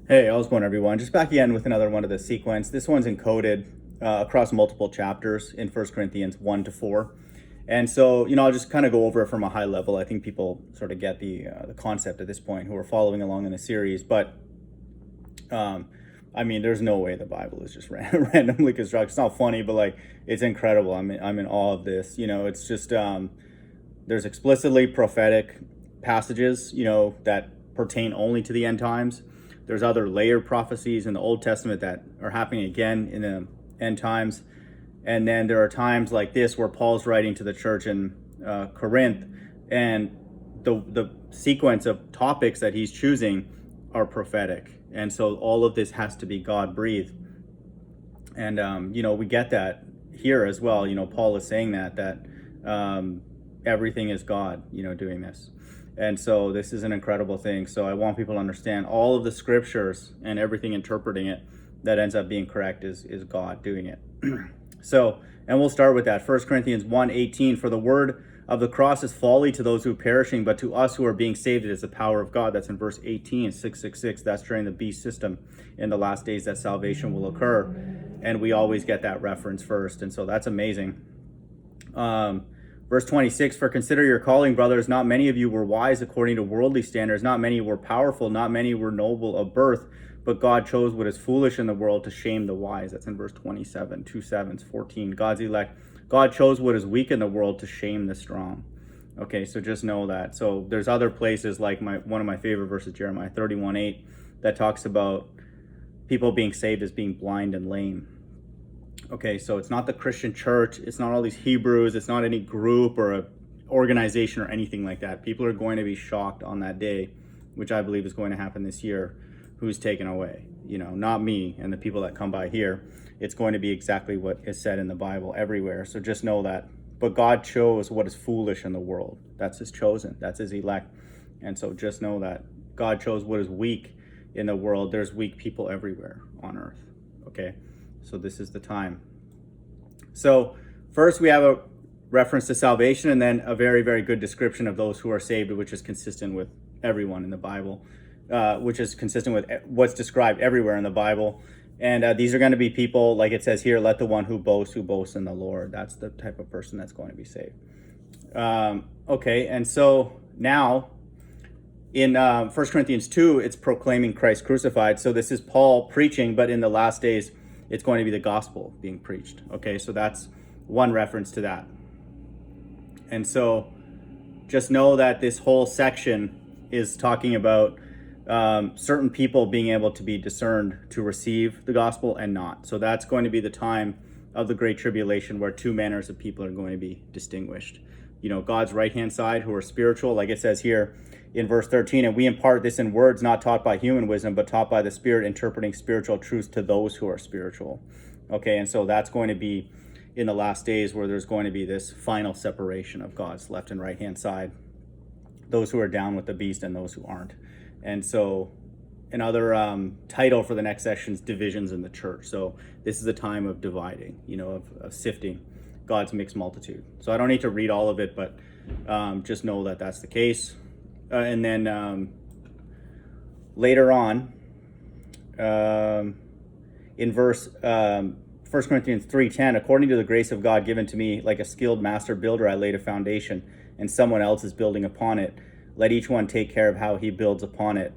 Hey, how's it going, everyone? Just back again with another one of the sequence. This one's encoded across multiple chapters in 1 Corinthians 1 to 4. And so, I'll just kind of go over it from a high level. I think people sort of get the concept at this point who are following along in the series. But, there's no way the Bible is just randomly constructed. It's not funny, but like, it's incredible. I'm in awe of this. It's just, there's explicitly prophetic passages, that pertain only to the end times. There's other layered prophecies in the Old Testament that are happening again in the end times. And then there are times like this where Paul's writing to the church in Corinth, and the sequence of topics that he's choosing are prophetic. And so all of this has to be God-breathed. And, we get that here as well. Paul is saying that everything is God, doing this. And so this is an incredible thing. So I want people to understand all of the scriptures and everything interpreting it that ends up being correct is God doing it. So, and we'll start with that. 1 Corinthians 1:18, for the word of the cross is folly to those who are perishing, but to us who are being saved it is the power of God. That's in verse 18, 666. That's during the beast system in the last days that salvation will occur. And we always get that reference first. And so that's amazing. Verse 26, for consider your calling, brothers. Not many of you were wise according to worldly standards. Not many were powerful. Not many were noble of birth. But God chose what is foolish in the world to shame the wise. That's in verse 27, 2 sevens, 14. God's elect. God chose what is weak in the world to shame the strong. Okay, so just know that. So there's other places like one of my favorite verses, Jeremiah 31:8, that talks about people being saved as being blind and lame. Okay, so it's not the Christian church, it's not all these Hebrews, it's not any group or a organization or anything like that. People are going to be shocked on that day, which I believe is going to happen this year, who's taken away. Not me and the people that come by here. It's going to be exactly what is said in the Bible everywhere. So just know that. But God chose what is foolish in the world. That's his chosen, that's his elect. And so just know that God chose what is weak in the world. There's weak people everywhere on earth. Okay. So this is the time. So first we have a reference to salvation, and then a very, very good description of those who are saved, which is consistent with everyone in the Bible, which is consistent with what's described everywhere in the Bible. And these are going to be people, like it says here, let the one who boasts in the Lord. That's the type of person that's going to be saved. Okay, and so now in 1 Corinthians 2, it's proclaiming Christ crucified. So this is Paul preaching, but in the last days, it's going to be the gospel being preached. Okay, so that's one reference to that. And so just know that this whole section is talking about certain people being able to be discerned to receive the gospel and not. So that's going to be the time of the Great Tribulation where two manners of people are going to be distinguished. God's right-hand side who are spiritual, like it says here in verse 13, and we impart this in words not taught by human wisdom, but taught by the Spirit, interpreting spiritual truths to those who are spiritual. Okay, and so that's going to be in the last days where there's going to be this final separation of God's left and right-hand side, those who are down with the beast and those who aren't. And so another title for the next section is divisions in the church. So this is a time of dividing, of sifting God's mixed multitude. So I don't need to read all of it, but just know that that's the case. And then later on, in verse 1 Corinthians 3:10, according to the grace of God given to me, like a skilled master builder, I laid a foundation, and someone else is building upon it. Let each one take care of how he builds upon it.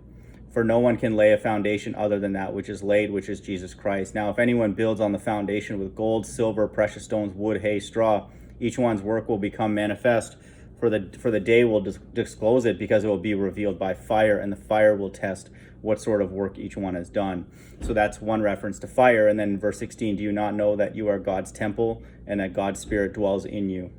For no one can lay a foundation other than that which is laid, which is Jesus Christ. Now, if anyone builds on the foundation with gold, silver, precious stones, wood, hay, straw, each one's work will become manifest, for the day will disclose it, because it will be revealed by fire, and the fire will test what sort of work each one has done. So that's one reference to fire. And then in verse 16, do you not know that you are God's temple and that God's Spirit dwells in you?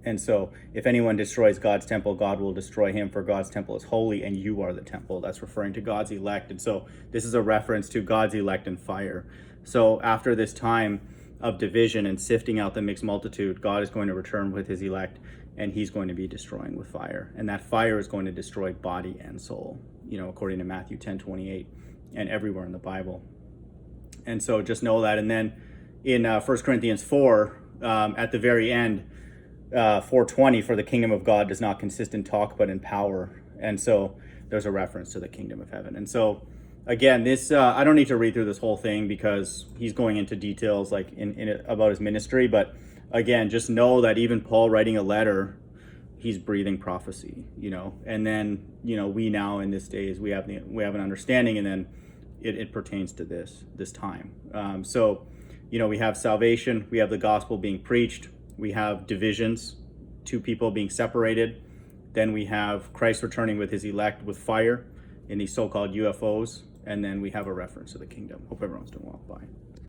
And so if anyone destroys God's temple, God will destroy him, for God's temple is holy and you are the temple. That's referring to God's elect. And so this is a reference to God's elect and fire. So after this time of division and sifting out the mixed multitude, God is going to return with his elect, and he's going to be destroying with fire. And that fire is going to destroy body and soul, according to Matthew 10:28 and everywhere in the Bible. And so just know that. And then in 1 Corinthians 4, at the very end, 4:20, for the kingdom of God does not consist in talk, but in power. And so there's a reference to the kingdom of heaven. And so again, this I don't need to read through this whole thing because he's going into details like in about his ministry. But again, just know that even Paul writing a letter, he's breathing prophecy, and then we now in this days we have an understanding, and then it pertains to this time. So we have salvation, we have the gospel being preached, we have divisions, two people being separated, then we have Christ returning with his elect with fire in these so-called UFOs, and then we have a reference to the kingdom. Hope everyone's doing well. Bye.